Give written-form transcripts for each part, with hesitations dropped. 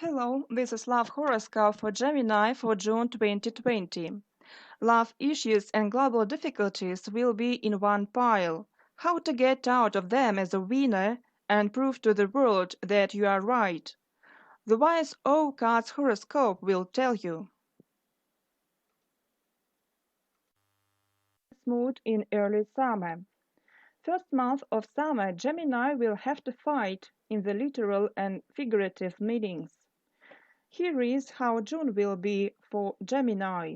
Hello, this is Love Horoscope for Gemini for June 2020. Love issues and global difficulties will be in one pile. How to get out of them as a winner and prove to the world that you are right. The wise O card's horoscope will tell you. Mood in early summer. First month of summer, Gemini will have to fight in the literal and figurative meanings. Here is how June will be for Gemini.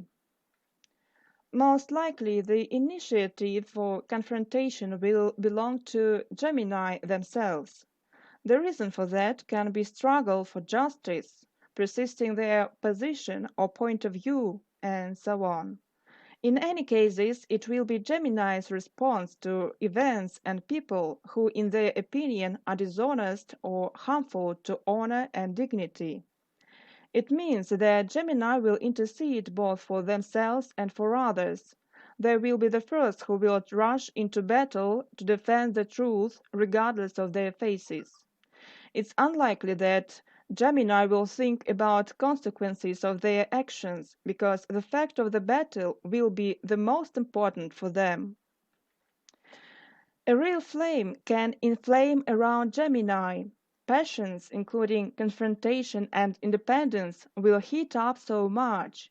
Most likely the initiative for confrontation will belong to Gemini themselves. The reason for that can be struggle for justice, persisting their position or point of view, and so on. In any cases, it will be Gemini's response to events and people who, in their opinion, are dishonest or harmful to honor and dignity. It means that Gemini will intercede both for themselves and for others. They will be the first who will rush into battle to defend the truth regardless of their faces. It's unlikely that Gemini will think about consequences of their actions because the fact of the battle will be the most important for them. A real flame can inflame around Gemini. Passions, including confrontation and independence, will heat up so much.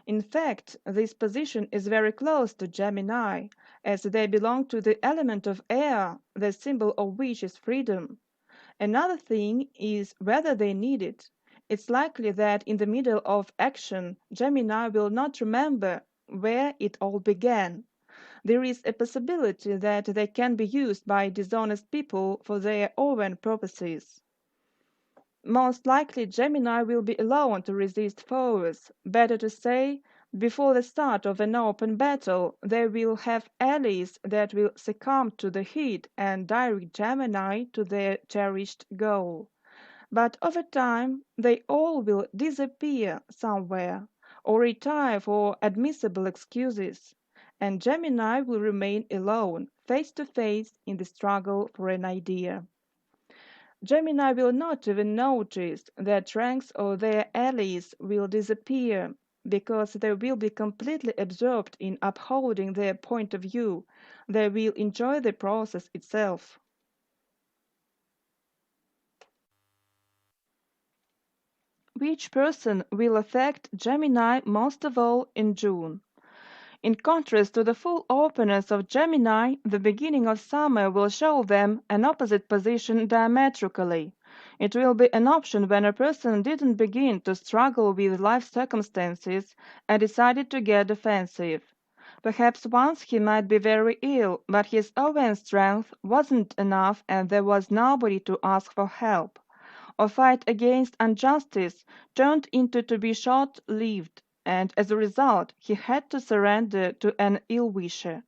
In fact, this position is very close to Gemini, as they belong to the element of air, the symbol of which is freedom. Another thing is whether they need it. It's likely that in the middle of action, Gemini will not remember where it all began. There is a possibility that they can be used by dishonest people for their own purposes. Most likely Gemini will be alone to resist foes. Better to say, before the start of an open battle, they will have allies that will succumb to the heat and direct Gemini to their cherished goal. But over time, they all will disappear somewhere or retire for admissible excuses, and Gemini will remain alone, face to face in the struggle for an idea. Gemini will not even notice that ranks of their allies will disappear because they will be completely absorbed in upholding their point of view. They will enjoy the process itself. Which person will affect Gemini most of all in June? In contrast to the full openness of Gemini, the beginning of summer will show them an opposite position diametrically. It will be an option when a person didn't begin to struggle with life circumstances and decided to get defensive. Perhaps once he might be very ill, but his own strength wasn't enough and there was nobody to ask for help. Or fight against injustice turned into to be short-lived, and as a result he had to surrender to an ill-wisher.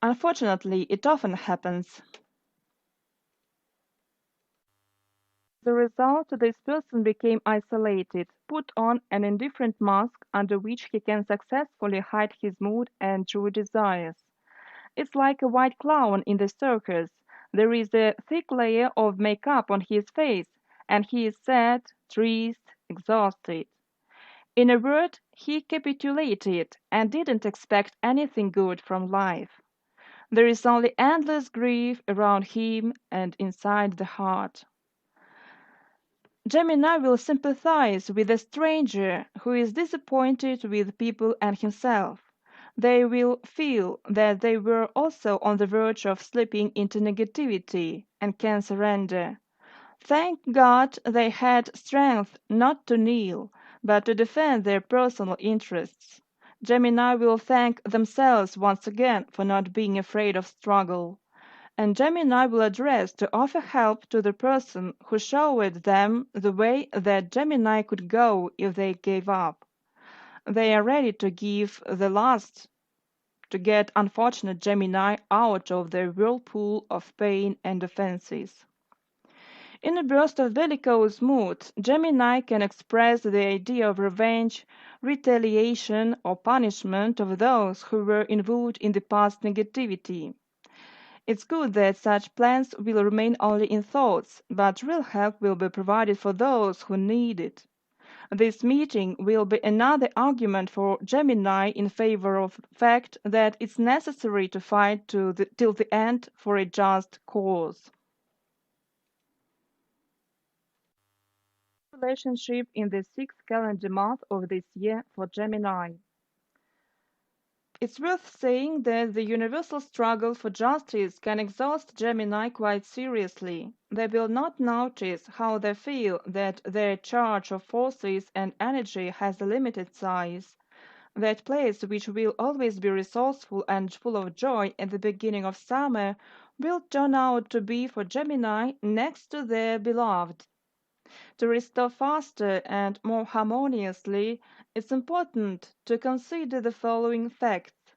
Unfortunately, it often happens. As a result, this person became isolated, put on an indifferent mask under which he can successfully hide his mood and true desires. It's like a white clown in the circus. There is a thick layer of makeup on his face, and he is sad, triste, exhausted. In a word, he capitulated and didn't expect anything good from life. There is only endless grief around him and inside the heart. Gemini will sympathize with a stranger who is disappointed with people and himself. They will feel that they were also on the verge of slipping into negativity and can surrender. Thank God they had strength not to kneel, but to defend their personal interests. Gemini will thank themselves once again for not being afraid of struggle. And Gemini will address to offer help to the person who showed them the way that Gemini could go if they gave up. They are ready to give the last to get unfortunate Gemini out of the whirlpool of pain and offenses. In a burst of bellicose mood, Gemini can express the idea of revenge, retaliation, or punishment of those who were involved in the past negativity. It's good that such plans will remain only in thoughts, but real help will be provided for those who need it. This meeting will be another argument for Gemini in favor of the fact that it's necessary to fight till the end for a just cause. Relationship in the sixth calendar month of this year for Gemini. It's worth saying that the universal struggle for justice can exhaust Gemini quite seriously. They will not notice how they feel that their charge of forces and energy has a limited size. That place which will always be resourceful and full of joy at the beginning of summer will turn out to be for Gemini next to their beloved. To restore faster and more harmoniously, it's important to consider the following facts.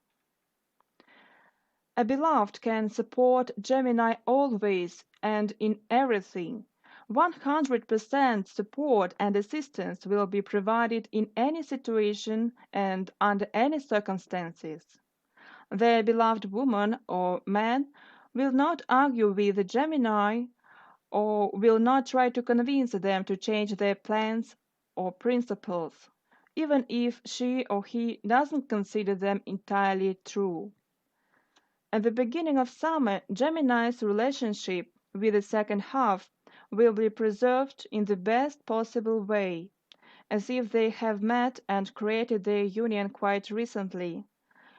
A beloved can support Gemini always and in everything. 100% support and assistance will be provided in any situation and under any circumstances. Their beloved woman or man will not argue with the Gemini or will not try to convince them to change their plans or principles, even if she or he doesn't consider them entirely true. At the beginning of summer, Gemini's relationship with the second half will be preserved in the best possible way, as if they have met and created their union quite recently.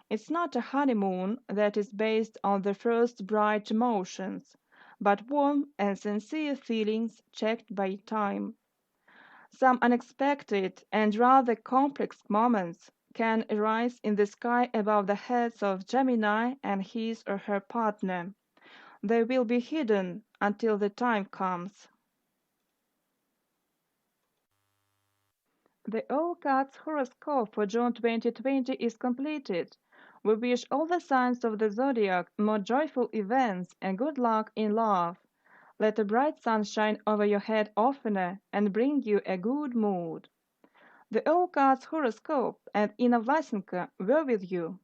It's not a honeymoon that is based on the first bright emotions, but warm and sincere feelings checked by time. Some unexpected and rather complex moments can arise in the sky above the heads of Gemini and his or her partner. They will be hidden until the time comes. The All Cats horoscope for June 2020 is completed. We wish all the signs of the zodiac more joyful events and good luck in love. Let a bright sun shine over your head oftener and bring you a good mood. The All Cats horoscope and Inna Vlasenko were with you.